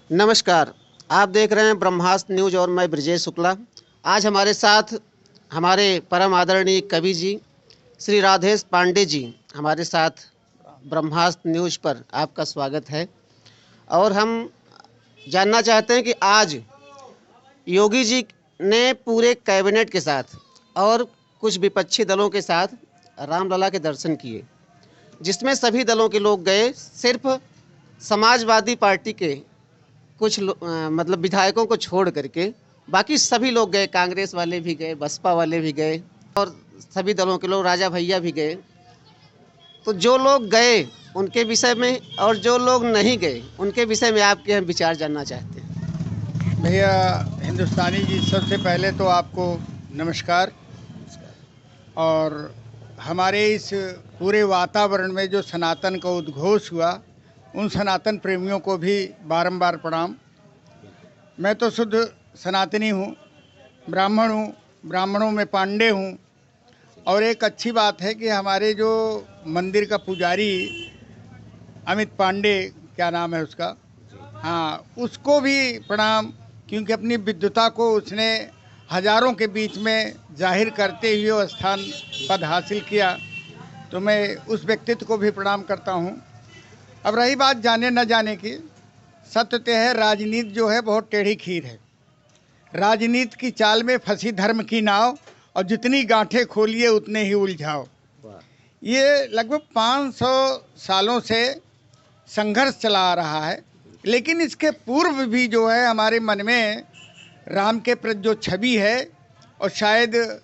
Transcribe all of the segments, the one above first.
नमस्कार। आप देख रहे हैं ब्रह्मास्त्र न्यूज और मैं ब्रजेश शुक्ला। आज हमारे साथ हमारे परम आदरणीय कवि जी श्री राधेश पांडे जी हमारे साथ ब्रह्मास्त्र न्यूज पर आपका स्वागत है। और हम जानना चाहते हैं कि आज योगी जी ने पूरे कैबिनेट के साथ और कुछ विपक्षी दलों के साथ रामलला के दर्शन किए, जिसमें सभी दलों के लोग गए। सिर्फ समाजवादी पार्टी के कुछ मतलब विधायकों को छोड़ करके बाकी सभी लोग गए। कांग्रेस वाले भी गए, बसपा वाले भी गए और सभी दलों के लोग, राजा भैया भी गए। तो जो लोग गए उनके विषय में और जो लोग नहीं गए उनके विषय में आपके हम विचार जानना चाहते हैं। भैया हिंदुस्तानी जी, सबसे पहले तो आपको नमस्कार। और हमारे इस पूरे वातावरण में जो सनातन का उद्घोष हुआ, उन सनातन प्रेमियों को भी बारंबार प्रणाम। मैं तो शुद्ध सनातनी हूँ, ब्राह्मण हूँ, ब्राह्मणों में पांडे हूँ। और एक अच्छी बात है कि हमारे जो मंदिर का पुजारी अमित पांडे, क्या नाम है उसका, हाँ, उसको भी प्रणाम, क्योंकि अपनी विद्वता को उसने हजारों के बीच में जाहिर करते हुए वो स्थान पद हासिल किया। तो मैं उस व्यक्तित्व को भी प्रणाम करता हूँ। अब रही बात जाने न जाने की, सत्य तो है, राजनीति जो है बहुत टेढ़ी खीर है। राजनीति की चाल में फंसी धर्म की नाव, और जितनी गांठें खोलिए उतने ही उलझाओ। ये लगभग 500 सालों से संघर्ष चला आ रहा है। लेकिन इसके पूर्व भी जो है हमारे मन में राम के प्रति जो छवि है, और शायद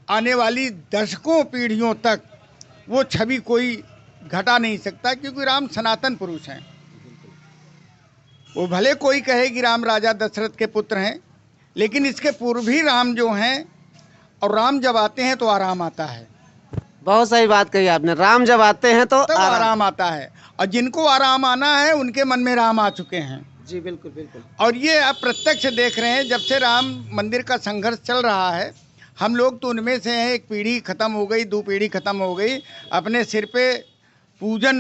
आने वाली दशकों पीढ़ियों तक वो छवि कोई घटा नहीं सकता, क्योंकि राम सनातन पुरुष हैं। वो भले कोई कहे कि राम राजा दशरथ के पुत्र हैं, लेकिन इसके पूर्व भी राम जो हैं, और राम जब आते हैं तो आराम आता है। बहुत सही बात कही आपने। राम जब आते हैं तो आराम आता है, और जिनको आराम आना है उनके मन में राम आ चुके हैं। जी बिल्कुल बिल्कुल। और ये आप प्रत्यक्ष देख रहे हैं, जब से राम मंदिर का संघर्ष चल रहा है। हम लोग तो उनमें से हैं, एक पीढ़ी खत्म हो गई, 2 पीढ़ी खत्म हो गई। अपने सिर पे पूजन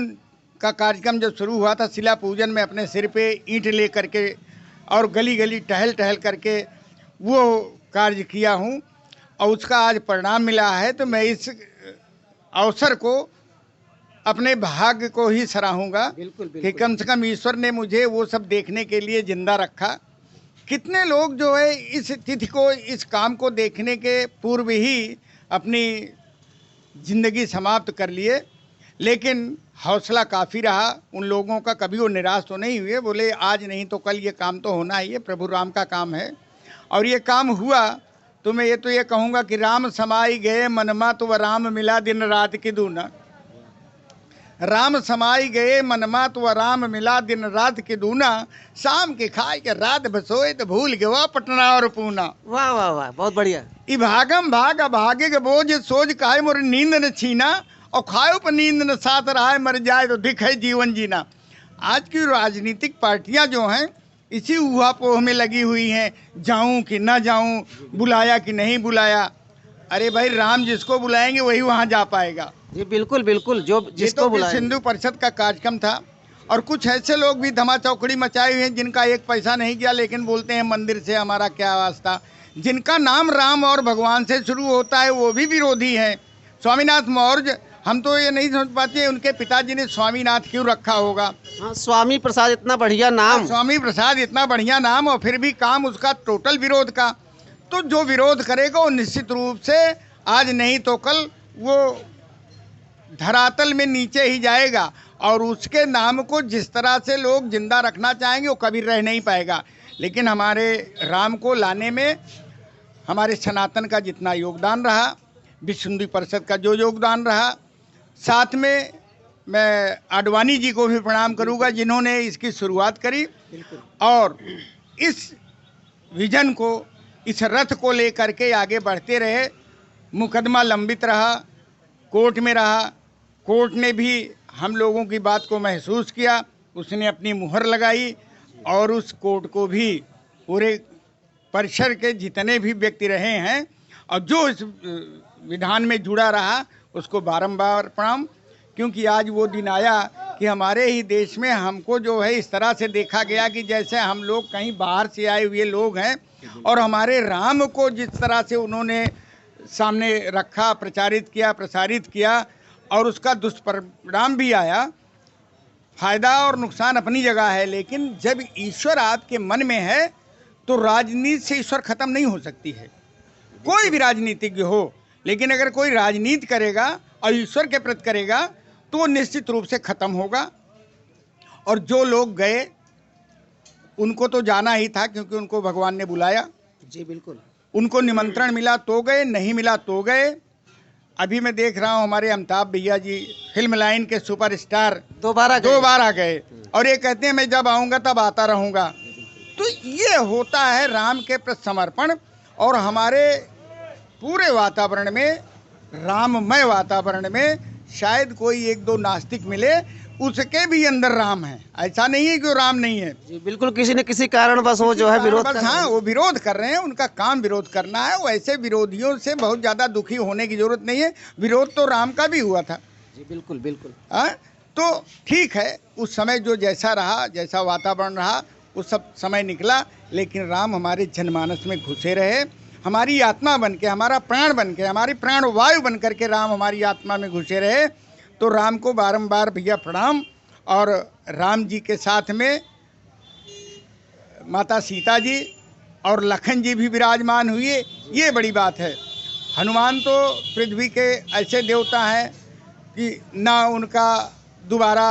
का कार्यक्रम जब शुरू हुआ था, शिला पूजन में अपने सिर पे ईंट ले करके और गली गली टहल टहल करके वो कार्य किया हूँ, और उसका आज परिणाम मिला है। तो मैं इस अवसर को, अपने भाग्य को ही सराहूंगा कि कम से कम ईश्वर ने मुझे वो सब देखने के लिए जिंदा रखा। कितने लोग जो है इस तिथि को, इस काम को देखने के पूर्व ही अपनी जिंदगी समाप्त कर लिए। लेकिन हौसला काफ़ी रहा उन लोगों का, कभी वो निराश तो नहीं हुए, बोले आज नहीं तो कल ये काम तो होना ही है, प्रभु राम का काम है। और ये काम हुआ। तो मैं ये कहूँगा कि राम समाई गए मनमा, तो वह राम मिला दिन रात की दूना। राम समाई गए मनमा, तो वह राम मिला दिन रात की दूना। शाम के खाए के रात बसोए, तो भूल गवा पटना और पूना। वाह वाह वाह, बहुत बढ़िया। ई भागम भाग अभागे के बोझ सोच काहे मोर नींद न छीना, और खाओ पर नींद न साथ रहा, मर जाए तो दिख है जीवन जीना। आज की राजनीतिक पार्टियां जो हैं, इसी ऊहापोह में लगी हुई हैं, जाऊं कि ना जाऊं, बुलाया कि नहीं बुलाया। अरे भाई, राम जिसको बुलाएंगे वही वहां जा पाएगा। जी बिल्कुल बिल्कुल, जो जिसको तो बुलाएं। हिंदू परिषद का कार्यक्रम था, और कुछ ऐसे लोग भी धमा चौकड़ी मचाए हुए हैं जिनका एक पैसा नहीं गया, लेकिन बोलते हैं मंदिर से हमारा क्या वास्ता। जिनका नाम राम और भगवान से शुरू होता है वो भी विरोधी हैं। स्वामीनाथ मौर्य, हम तो ये नहीं समझ पाते उनके पिताजी ने स्वामीनाथ क्यों रखा होगा। हाँ, स्वामी प्रसाद इतना बढ़िया नाम। स्वामी प्रसाद इतना बढ़िया नाम, और फिर भी काम उसका टोटल विरोध का। तो जो विरोध करेगा वो निश्चित रूप से आज नहीं तो कल वो धरातल में नीचे ही जाएगा, और उसके नाम को जिस तरह से लोग जिंदा रखना चाहेंगे वो कभी रह नहीं पाएगा। लेकिन हमारे राम को लाने में हमारे सनातन का जितना योगदान रहा, विश्व हिंदू परिषद का जो योगदान रहा, साथ में मैं आडवाणी जी को भी प्रणाम करूंगा जिन्होंने इसकी शुरुआत करी, और इस विजन को, इस रथ को लेकर के आगे बढ़ते रहे। मुकदमा लंबित रहा, कोर्ट में रहा, कोर्ट ने भी हम लोगों की बात को महसूस किया, उसने अपनी मुहर लगाई, और उस कोर्ट को भी पूरे परिसर के जितने भी व्यक्ति रहे हैं और जो इस विधान में जुड़ा रहा, उसको बारंबार प्रणाम। क्योंकि आज वो दिन आया कि हमारे ही देश में हमको जो है इस तरह से देखा गया कि जैसे हम लोग कहीं बाहर से आए हुए लोग हैं, और हमारे राम को जिस तरह से उन्होंने सामने रखा, प्रचारित किया, प्रसारित किया, और उसका दुष्परिणाम भी आया। फायदा और नुकसान अपनी जगह है, लेकिन जब ईश्वर आपके मन में है तो राजनीति से ईश्वर खत्म नहीं हो सकती है। कोई भी राजनीतिज्ञ हो, लेकिन अगर कोई राजनीति करेगा और ईश्वर के प्रति करेगा तो वो निश्चित रूप से खत्म होगा। और जो लोग गए उनको तो जाना ही था, क्योंकि उनको भगवान ने बुलाया। जी बिल्कुल। उनको निमंत्रण मिला तो गए, नहीं मिला तो गए। अभी मैं देख रहा हूँ हमारे अमिताभ भैया जी, फिल्म लाइन के सुपरस्टार, दो बार आ गए, और ये कहते हैं मैं जब आऊँगा तब आता रहूँगा। तो ये होता है राम के प्रति समर्पण। और हमारे पूरे वातावरण में, राममय वातावरण में, शायद कोई एक दो नास्तिक मिले, उसके भी अंदर राम है। ऐसा नहीं है कि वो राम नहीं है। जी बिल्कुल, किसी न किसी कारण बस वो जो है विरोध कर रहे हैं। हाँ, वो विरोध कर रहे हैं, उनका काम विरोध करना है। वैसे विरोधियों से बहुत ज़्यादा दुखी होने की जरूरत नहीं है। विरोध तो राम का भी हुआ था। जी बिल्कुल बिल्कुल। हाँ, तो ठीक है, उस समय जो जैसा रहा, जैसा वातावरण रहा, वो सब समय निकला। लेकिन राम हमारे जनमानस में घुसे रहे, हमारी आत्मा बन के, हमारा प्राण बन के, हमारी प्राण वायु बन करके राम हमारी आत्मा में घुसे रहे। तो राम को बारंबार भैया प्रणाम। और राम जी के साथ में माता सीता जी और लखन जी भी विराजमान हुए, ये बड़ी बात है। हनुमान तो पृथ्वी के ऐसे देवता हैं कि ना उनका दोबारा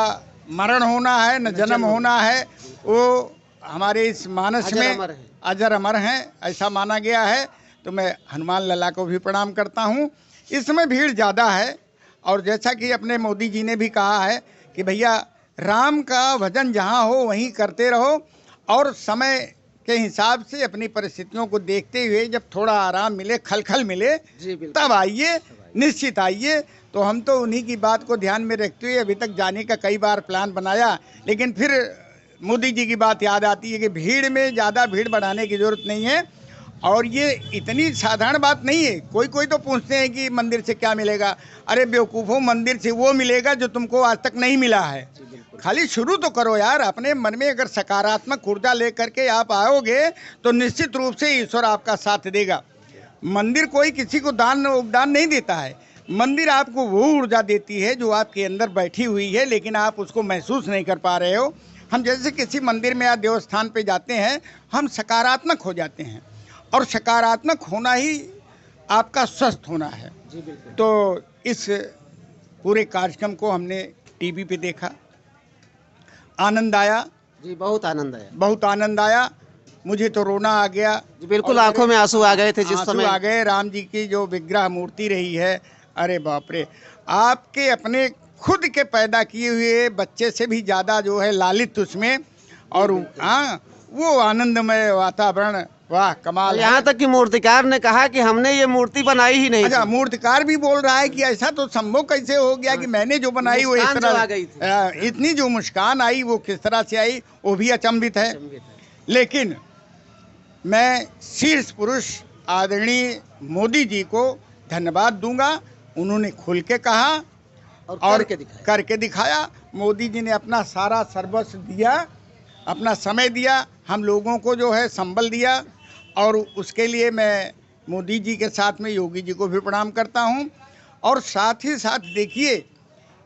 मरण होना है, न जन्म होना है। वो हमारे इस मानस में अजर अमर हैं, ऐसा माना गया है। तो मैं हनुमान लला को भी प्रणाम करता हूँ। इसमें भीड़ ज़्यादा है, और जैसा कि अपने मोदी जी ने भी कहा है कि भैया राम का भजन जहाँ हो वहीं करते रहो, और समय के हिसाब से अपनी परिस्थितियों को देखते हुए जब थोड़ा आराम मिले, खलखल मिले, तब आइए, निश्चित आइए। तो हम तो उन्हीं की बात को ध्यान में रखते हुए अभी तक जाने का कई बार प्लान बनाया, लेकिन फिर मोदी जी की बात याद आती है कि भीड़ में ज़्यादा भीड़ बढ़ाने की ज़रूरत नहीं है। और ये इतनी साधारण बात नहीं है। कोई कोई तो पूछते हैं कि मंदिर से क्या मिलेगा। अरे बेवकूफ़ों, मंदिर से वो मिलेगा जो तुमको आज तक नहीं मिला है। खाली शुरू तो करो यार। अपने मन में अगर सकारात्मक ऊर्जा लेकर के आप आओगे तो निश्चित रूप से ईश्वर आपका साथ देगा। मंदिर कोई किसी को दान उपदान नहीं देता है। मंदिर आपको वो ऊर्जा देती है जो आपके अंदर बैठी हुई है, लेकिन आप उसको महसूस नहीं कर पा रहे हो। हम जैसे किसी मंदिर में या देवस्थान पे जाते हैं, हम सकारात्मक हो जाते हैं, और सकारात्मक होना ही आपका स्वस्थ होना है। जी बिल्कुल। तो इस पूरे कार्यक्रम को हमने टीवी पे देखा, आनंद आया। जी बहुत आनंद आया, बहुत आनंद आया। मुझे तो रोना आ गया। जी बिल्कुल, आंखों में आंसू आ गए थे जिस आंसू समय आ गए। राम जी की जो विग्रह मूर्ति रही है, अरे बाप रे, आपके अपने खुद के पैदा किए हुए बच्चे से भी ज़्यादा जो है लालित उसमें। और हाँ, वो आनंदमय वातावरण, वाह कमाल। यहाँ तक कि मूर्तिकार ने कहा कि हमने ये मूर्ति बनाई ही नहीं। अच्छा, मूर्तिकार भी बोल रहा है कि ऐसा तो संभव कैसे हो गया कि मैंने जो बनाई वो इस तरह आ गई थी। इतनी जो मुस्कान आई वो किस तरह से आई, वो भी अचंभित है। लेकिन मैं शीर्ष पुरुष आदरणीय मोदी जी को धन्यवाद दूंगा। उन्होंने खुल के कहा और करके दिखाया। मोदी जी ने अपना सारा सर्वस्व दिया, अपना समय दिया, हम लोगों को जो है संबल दिया। और उसके लिए मैं मोदी जी के साथ में योगी जी को भी प्रणाम करता हूं। और साथ ही साथ देखिए,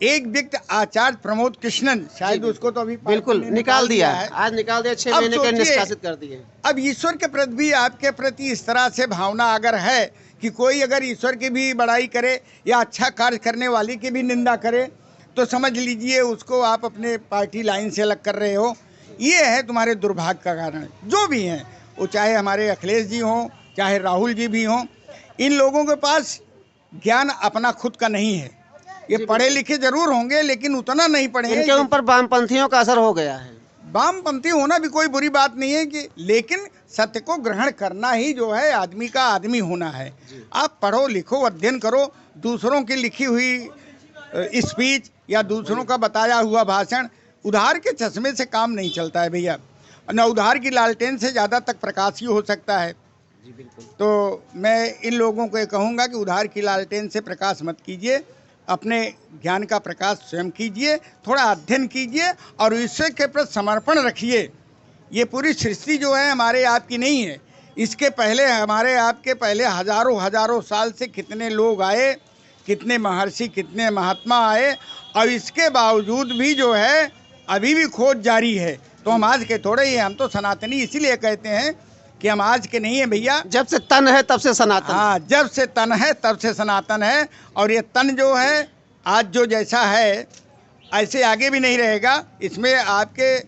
एक व्यक्ति आचार्य प्रमोद कृष्णन, शायद उसको तो अभी बिल्कुल निकाल दिया है, आज निकाल दिया, 6 महीने के निष्कासित कर दिए। अब ईश्वर के प्रति भी आपके प्रति इस तरह से भावना अगर है कि कोई अगर ईश्वर की भी बड़ाई करे या अच्छा कार्य करने वाले की भी निंदा करे, तो समझ लीजिए उसको आप अपने पार्टी लाइन से अलग कर रहे हो। ये है तुम्हारे दुर्भाग्य का कारण। जो भी हैं, वो चाहे हमारे अखिलेश जी हों, चाहे राहुल जी भी हों, इन लोगों के पास ज्ञान अपना खुद का नहीं है। ये पढ़े लिखे जरूर होंगे, लेकिन उतना नहीं पढ़े। इनके ऊपर वामपंथियों का असर हो गया है। वामपंथी होना भी कोई बुरी बात नहीं है कि, लेकिन सत्य को ग्रहण करना ही जो है आदमी का आदमी होना है। आप पढ़ो लिखो, अध्ययन करो, दूसरों की लिखी हुई स्पीच या दूसरों का बताया हुआ भाषण, उधार के चश्मे से काम नहीं चलता है भैया। न उधार की लालटेन से ज़्यादा तक प्रकाश ही हो सकता है। जी बिल्कुल। तो मैं इन लोगों को ये कहूँगा कि उधार की लालटेन से प्रकाश मत कीजिए, अपने ज्ञान का प्रकाश स्वयं कीजिए, थोड़ा अध्ययन कीजिए और ईश्वर के प्रति समर्पण रखिए। ये पूरी सृष्टि जो है हमारे आपकी नहीं है। इसके पहले हमारे आपके पहले हजारों हजारों साल से कितने लोग आए, कितने महर्षि, कितने महात्मा आए, और इसके बावजूद भी जो है अभी भी खोज जारी है। तो हम आज के थोड़े ही, हम तो सनातनी इसीलिए कहते हैं कि हम आज के नहीं है भैया। जब से तन है तब से सनातन। हाँ, जब से तन है तब से सनातन है। और ये तन जो है आज जो जैसा है ऐसे आगे भी नहीं रहेगा। इसमें आपके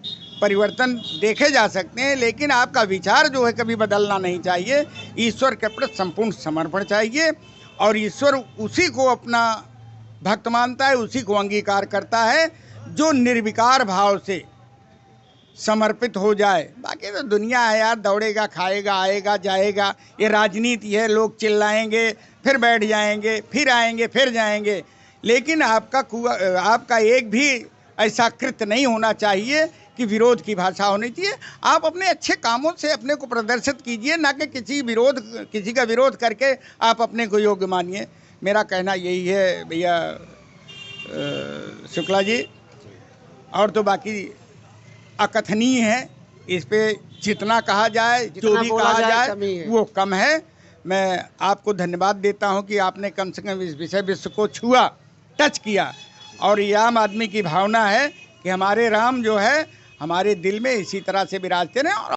परिवर्तन देखे जा सकते हैं, लेकिन आपका विचार जो है कभी बदलना नहीं चाहिए। ईश्वर के प्रति संपूर्ण समर्पण चाहिए और ईश्वर उसी को अपना भक्त मानता है, उसी को अंगीकार करता है जो निर्विकार भाव से समर्पित हो जाए। बाकी तो दुनिया है यार, दौड़ेगा, खाएगा, आएगा, जाएगा। ये राजनीति है, लोग चिल्लाएंगे, फिर बैठ जाएंगे, फिर आएंगे, फिर जाएंगे। लेकिन आपका एक भी ऐसा कृत्य नहीं होना चाहिए कि विरोध की भाषा होनी चाहिए। आप अपने अच्छे कामों से अपने को प्रदर्शित कीजिए, ना कि किसी का विरोध करके आप अपने को योग्य मानिए। मेरा कहना यही है भैया शुक्ला जी। और तो बाकी अकथनीय है, इस पे जितना कहा जाए, जो भी कहा जाए वो कम है। मैं आपको धन्यवाद देता हूं कि आपने कम से कम इस विषय विश्व को छुआ, टच किया। और ये आम आदमी की भावना है कि हमारे राम जो है हमारे दिल में इसी तरह से विराजते रहें। और